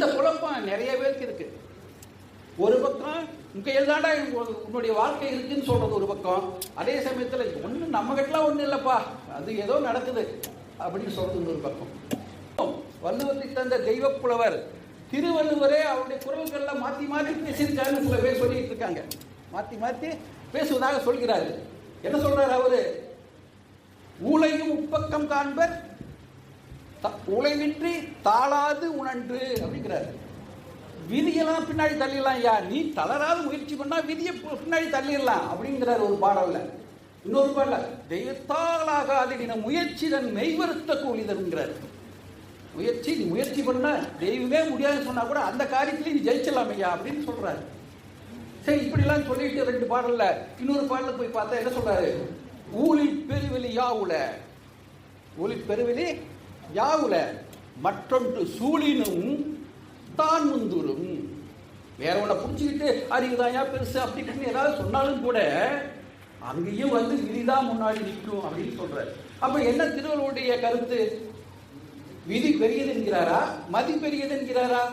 இந்த குழப்பம் நிறைய பேருக்கு இருக்கு. ஒரு பக்கம் இங்க எதாண்டா உன்னுடைய வாழ்க்கை இருக்குன்னு சொல்றது ஒரு பக்கம், அதே சமயத்துல ஒண்ணு நம்ம கிட்டலாம் ஒண்ணு இல்லப்பா, அது ஏதோ நடக்குது அப்படின்னு சொல்றது ஒரு பக்கம். வள்ளுவத்தை தந்த தெய்வ புலவர் திருவள்ளுவரே அவருடைய குரல்கள்ல மாத்தி மாத்தி பேசியிருக்காருன்னு சில பேர் சொல்லிட்டு இருக்காங்க. மாத்தி மாத்தி பேசுவதாக சொல்கிறாரு. என்ன சொல்றாரு அவரு? ஊழையும் உப்பக்கம் காண்பர் உழைவின்றி தாளாது உணன்று அப்படிங்கிறாரு. விதியெல்லாம் பின்னாடி தள்ளிடலாம் ஐயா, நீ தளராது முயற்சி பண்ணா விதியை பின்னாடி தள்ளிடலாம் அப்படிங்கிறார் ஒரு பாடல்ல. இன்னொரு பாடல தெய்வத்தாலாகாத முயற்சி தன் மெய்வருத்த கூலி தருங்கிறார். முயற்சி, நீ முயற்சி பண்ண தெய்வமே முடியாதுன்னு சொன்னா கூட அந்த காரியத்திலே நீ ஜெயிச்சலாம் ஐயா அப்படின்னு சொல்றாரு. சரி, இப்படிலாம் சொல்லிட்டு ரெண்டு பாடல்ல இன்னொரு பாடல போய் பார்த்தா என்ன சொல்றாரு? ஊழில் பெருவெளி யாவுல, ஊழில் பெருவெளி யாவுல மற்றொன்று சூழினும் தான் முந்துரும். வேற ஒன்ன புடிச்சுக்கிட்டு அறிவுதாயா பெருசு அப்படி இப்படின்னு ஏதாவது சொன்னாலும் கூட அங்கேயும் வந்து விதிதான் முன்னாடி நிற்கும் அப்படின்னு சொல்றாரு. அப்ப என்ன திருவள்ளுவருடைய கருத்து? விதி பெரியது என்கிறாரா, மதி பெரியது என்கிறாரா?